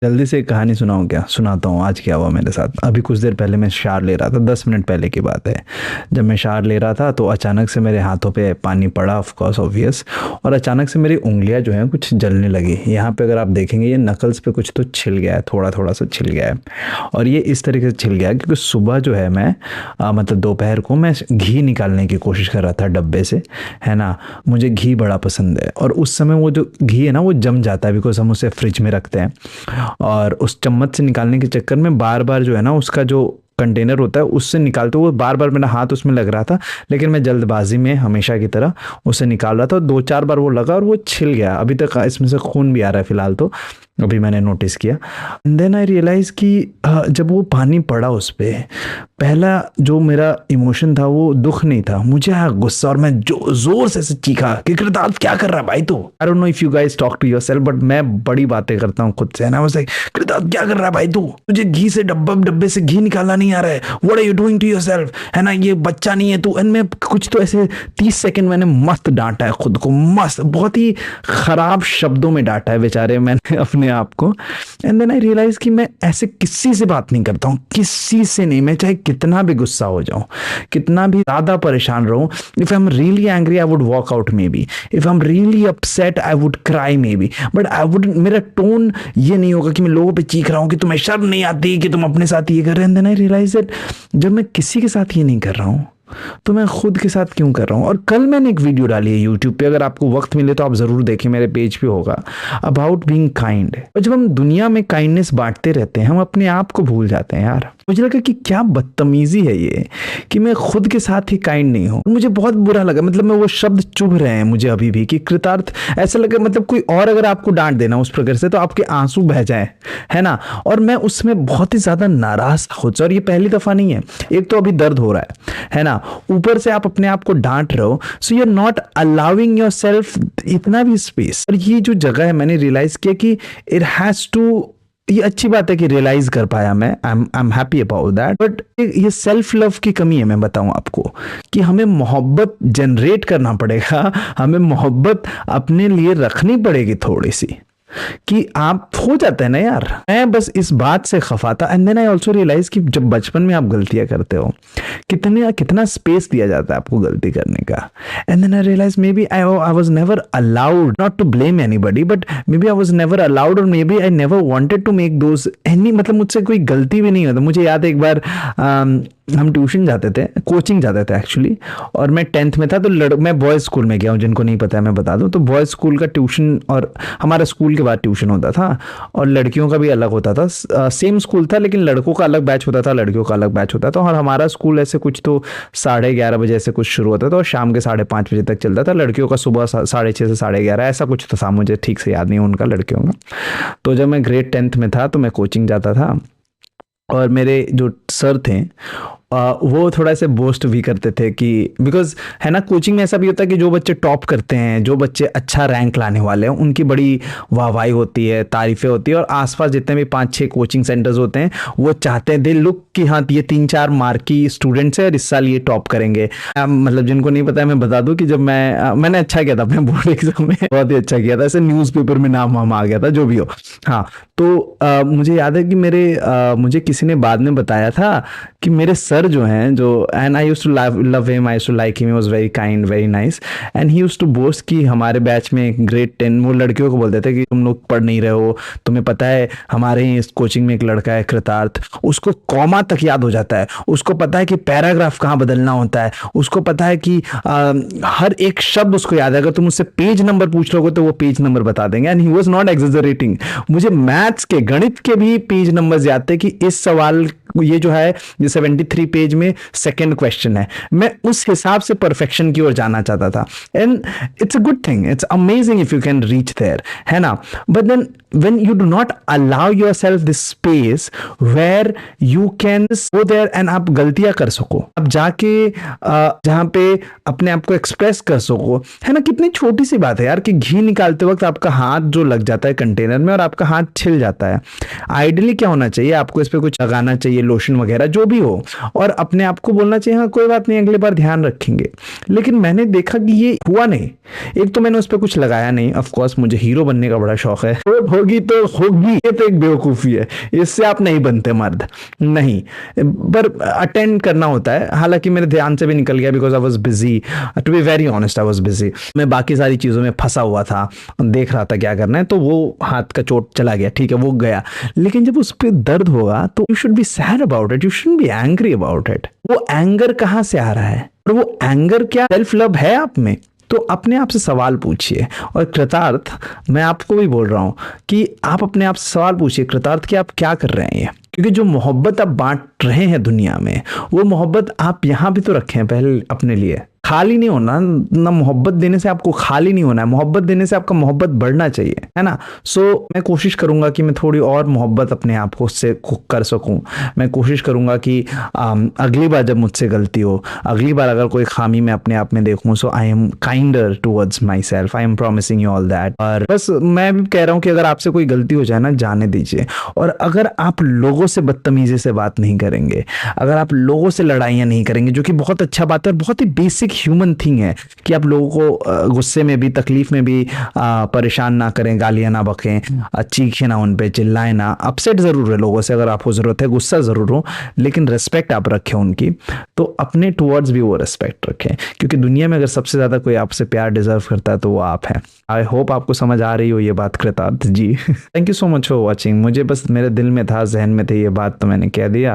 जल्दी से एक कहानी सुनाऊँ क्या? सुनाता हूँ आज क्या हुआ मेरे साथ। अभी कुछ देर पहले मैं शावर ले रहा था, 10 मिनट पहले की बात है। जब मैं शावर ले रहा था तो अचानक से मेरे हाथों पे पानी पड़ा, ऑफ कोर्स ऑब्वियस। और अचानक से मेरी उँगलियाँ जो हैं कुछ जलने लगी। यहाँ पे अगर आप देखेंगे ये नकल्स पे कुछ तो छिल गया है, थोड़ा-थोड़ा सा छिल गया है। और ये इस तरीके से छिल गया है क्योंकि सुबह जो है मैं मतलब दोपहर को मैं घी निकालने की कोशिश कर रहा था डब्बे से, है ना? मुझे घी बड़ा पसंद है और उस समय वो जो घी है ना वो जम जाता है बिकॉज़ हम उसे फ्रिज में रखते हैं। और उस चम्मच से निकालने के चक्कर में बार-बार जो है ना उसका जो कंटेनर होता है उससे निकालते हुए बार-बार मेरा हाथ उसमें लग रहा था, लेकिन मैं जल्दबाजी में हमेशा की तरह उसे निकाल रहा था और 2-4 बार वो लगा और वो छिल गया। अभी तक इसमें से खून भी आ रहा है फिलहाल तो, अभी मैंने नोटिस किया। एंड देन आई रियलाइज़ कि जब वो पानी पड़ा उस पे, पहला जो मेरा इमोशन था वो दुःख नहीं था, मुझे आया गुस्सा और मैं जो ज़ोर से ऐसे चीखा कि कृतार्थ क्या कर रहा है भाई तू? I don't know if you guys talk to yourself but मैं बड़ी बातें करता हूँ खुद से एंड आई वाज लाइक कृतार्थ क्या कर रहा है भाई तू? तुझे घी से डब्बे से घी निकालना नहीं आ रहा है। What are you doing to yourself? है ना, ये बच्चा नहीं है तू। एंड मैं कुछ तो ऐसे 30 सेकंड मैंने मस्त डांटा है खुद को, मस्त बहुत ही खराब शब्दों में डांटा है बेचारे मैंने अपने आप को। एंड देन आई रियलाइज कि मैं ऐसे किसी से बात नहीं करता हूँ, किसी से नहीं। मैं चाहे कितना भी गुस्सा हो जाऊं, कितना भी ज्यादा परेशान रहूं, if I am really angry I would walk out may be, if I am really upset I would cry may be, but I would, मेरा टोन ये नहीं होगा कि मैं लोगों पे चीख रहा हूँ कि तुम्हें शर्म नहीं आती कि तुम अपने साथ ये कर रहे हैं। And then I realize that जब मैं किसी के साथ ये नहीं कर रहा हूँ तो मैं खुद के साथ क्यों कर रहा हूँ। और कल मैंने एक वीडियो डाली है यूट्यूब पे, अगर आपको वक्त मिले तो आप ज़रूर देखें, मेरे पेज पे होगा, अबाउट बीइंग काइंड। और जब हम दुनिया में काइंडनेस बांटते रहते हैं हम अपने आप को भूल जाते हैं यार। मुझे लगा कि क्या बदतमीजी है ये कि मैं खुद के साथ ही काइंड नहीं हूँ। मुझे बहुत बुरा लगा, मतलब मैं वो शब्द चुभ रहे हैं मुझे अभी भी कि कृतार्थ, ऐसा लगा मतलब कोई और अगर आपको डांट देना उस प्रकार से तो आपके आंसू बह जाए, है ना। और मैं उसमें बहुत ही ज्यादा नाराज था खुद से, और ये पहली दफा नहीं है। एक तो अभी दर्द हो रहा है ना, ऊपर से आप अपने आप को डांट रहे हो, so you are not allowing yourself इतना भी स्पेस। और ये जो जगह है मैंने रियलाइज किया कि इट हैज टू, ये अच्छी बात है कि रियलाइज कर पाया मैं, I am happy about that. But ये सेल्फ लव की कमी है, मैं बताऊं आपको कि हमें मोहब्बत जनरेट करना पड़ेगा, हमें मोहब्बत अपने लिए रखनी पड़ेगी थोड़ी सी, कि आप हो जाते हैं ना यार। मैं बस इस बात से खफा था। And then I also realize कि जब बचपन में आप गलतियां करते हो कितना स्पेस दिया जाता है आपको गलती करने का। And then I realise maybe I was never allowed, not to blame anybody, but maybe I was never allowed और maybe I never wanted to make those any, मतलब मुझसे कोई गलती भी नहीं होता। मुझे याद है एक बार हम ट्यूशन जाते थे, कोचिंग जाते थे एक्चुअली, और मैं 10th में था तो मैं बॉयज़ स्कूल में गया हूँ, जिनको नहीं पता है मैं बता दूँ। तो बॉयज़ स्कूल का ट्यूशन और हमारा स्कूल के बाद ट्यूशन होता था, और लड़कियों का भी अलग होता था। सेम स्कूल था लेकिन लड़कों का अलग बैच होता था, लड़कियों का अलग बैच होता था। और हमारा स्कूल ऐसे कुछ तो 11:30 बजे से कुछ शुरू होता था और शाम के 5:30 बजे तक चलता था। लड़कियों का सुबह 6:30 से 11:30 ऐसा कुछ तो था, मुझे ठीक से याद नहीं उनका लड़कियों का। तो जब मैं ग्रेड 10th में था तो मैं कोचिंग जाता था, और मेरे जो सर थे वो थोड़ा से बोस्ट भी करते थे कि बिकॉज है ना, कोचिंग में ऐसा भी होता है कि जो बच्चे टॉप करते हैं, जो बच्चे अच्छा रैंक लाने वाले हैं, उनकी बड़ी वाहवाही होती है, तारीफें होती है। और आसपास जितने भी 5-6 कोचिंग सेंटर्स होते हैं वो चाहते हैं, दे लुक कि हाँ ये 3-4 मार्क की स्टूडेंट्स है और इस साल ये टॉप करेंगे। मतलब जिनको नहीं पता है मैं बता दूं कि जब मैंने अच्छा किया था अपने बोर्ड एग्जाम में, बहुत ही अच्छा किया था, ऐसे न्यूज़पेपर में नाम वाम आ गया था, जो भी हो। हाँ, तो मुझे याद है कि मुझे किसी ने बाद में बताया था कि मेरे सर जो हैं, जो and I used to love him, I used to like him, he was very kind, very nice, and he used to boast कि हमारे बैच में ग्रेड 10 वो लड़कियों को बोलते थे कि तुम लोग पढ़ नहीं रहे हो, तुम्हें पता है हमारे ही इस कोचिंग में एक लड़का है कृतार्थ, उसको कॉमा तक याद हो जाता है, उसको पता है कि पैराग्राफ कहाँ बदलना होता है, उसको पता है कि हर एक शब्द उसको याद है, अगर तुम उससे पेज नंबर पूछ लोगे तो वो पेज नंबर बता देंगे। And he was not exaggerating, मुझे मैथ्स के, गणित के भी पेज नंबर याद थे कि इस सवाल ये जो है ये 73 पेज में सेकंड क्वेश्चन है। मैं उस हिसाब से परफेक्शन की ओर जाना चाहता था। And it's a good thing, it's amazing if you can reach there, है ना। But then when you do not allow yourself this space where you can go there and आप गलतियां कर सको, आप जाके जहां पे अपने आप को एक्सप्रेस कर सको, है ना। कितनी छोटी सी बात है यार कि घी निकालते वक्त आपका हाथ जो लग जाता है कंटेनर में और आपका हाथ छिल जाता है। आइडियली क्या होना चाहिए, आपको इस पे कुछ लगाना चाहिए, चाहिए, लोशन वगैरह जो भी हो, और अपने आप को बोलना चाहिए हाँ कोई बात नहीं अगली बार ध्यान रखेंगे। लेकिन मैंने देखा कि ये हुआ नहीं। एक तो मैंने उस पर कुछ लगाया नहीं, ऑफ कोर्स मुझे हीरो बनने का बड़ा शौक है, तो होगी तो होगी, ये तो एक बेवकूफ़ी है, इससे आप नहीं बनते मर्द, नहीं। पर अटेंड करना होता है, हालांकि मेरे ध्यान से भी निकल गया because I was busy, to be very honest I was busy, मैं बाकी सारी चीज़ों में फंसा हुआ था, देख रहा था क्या करना है, तो वो हाथ का चोट चला गया, ठीक है वो गया। लेकिन जब उस पर दर्द होगा तो you should be sad about it, you should be angry about it. वो एंगर कहाँ से आ रहा है, और वो एंगर क्या सेल्फ लव है आप में? तो अपने आप से सवाल पूछिए। और कृतार्थ, मैं आपको भी बोल रहा हूं कि आप अपने आप से सवाल पूछिए कृतार्थ कि आप क्या कर रहे हैं ये, क्योंकि जो मोहब्बत आप बांट रहे हैं दुनिया में, वो मोहब्बत आप यहाँ भी तो रखे हैं पहले अपने लिए। खाली नहीं होना ना, मोहब्बत देने से आपको खाली नहीं होना है, मोहब्बत देने से आपका मोहब्बत बढ़ना चाहिए, है ना। सो मैं कोशिश करूंगा कि मैं थोड़ी और मोहब्बत अपने आप को उससे कर सकूं। मैं कोशिश करूंगा कि अगली बार जब मुझसे गलती हो, अगली बार अगर कोई खामी मैं अपने आप में देखूं, so I am kinder towards my self, I am promising you all that. और बस मैं भी कह रहा हूँ कि अगर आपसे कोई गलती हो जाए ना, जाने दीजिए। और अगर आप लोगों से बदतमीजी से बात नहीं करेंगे, अगर आप लोगों से लड़ाइयाँ नहीं करेंगे, जो कि बहुत अच्छा बात है और बहुत ही बेसिक ह्यूमन थिंग है कि आप लोगों को गुस्से में भी, तकलीफ में भी परेशान ना करें, गालियां ना बकें, चीखें ना, उन पे चिल्लाएं ना। अपसेट जरूर है लोगों से, अगर आपको जरूरत है गुस्सा जरूर हो, लेकिन रिस्पेक्ट आप रखें उनकी, तो अपने टुवर्ड्स भी वो रिस्पेक्ट रखें, क्योंकि दुनिया में अगर सबसे ज्यादा कोई आपसे प्यार डिजर्व करता है तो वो आप हैं। आई होप आपको समझ आ रही हो ये बात Kritarth ji. Thank you so much for watching. मुझे बस मेरे दिल में था, जहन में थी ये बात, तो मैंने कह दिया।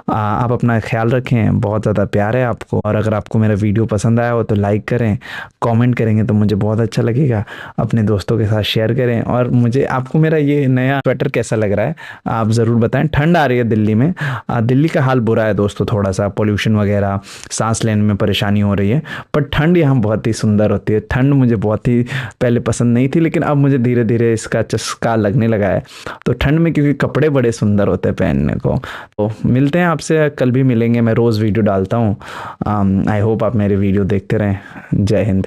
आप अपना ख्याल रखें, बहुत ज़्यादा प्यार है आपको, और अगर आपको मेरा वीडियो पसंद आया हो तो लाइक करें, कमेंट करेंगे तो मुझे बहुत अच्छा लगेगा, अपने दोस्तों के साथ शेयर करें। और मुझे आपको मेरा ये नया स्वेटर कैसा लग रहा है आप ज़रूर बताएं। ठंड आ रही है दिल्ली में, दिल्ली का हाल बुरा है दोस्तों, थोड़ा सा पोल्यूशन वगैरह, सांस लेने में परेशानी हो रही है, पर ठंड यहाँ बहुत ही सुंदर होती है। ठंड मुझे बहुत ही पहले पसंद नहीं थी, लेकिन अब मुझे धीरे धीरे इसका चस्का लगने लगा है। तो ठंड में क्योंकि कपड़े बड़े सुंदर होते हैं पहनने को। तो मिलते हैं आपसे, कल भी मिलेंगे, मैं रोज़ वीडियो डालता हूँ। आई होप आप मेरे वीडियो देखते रहें। जय हिंद।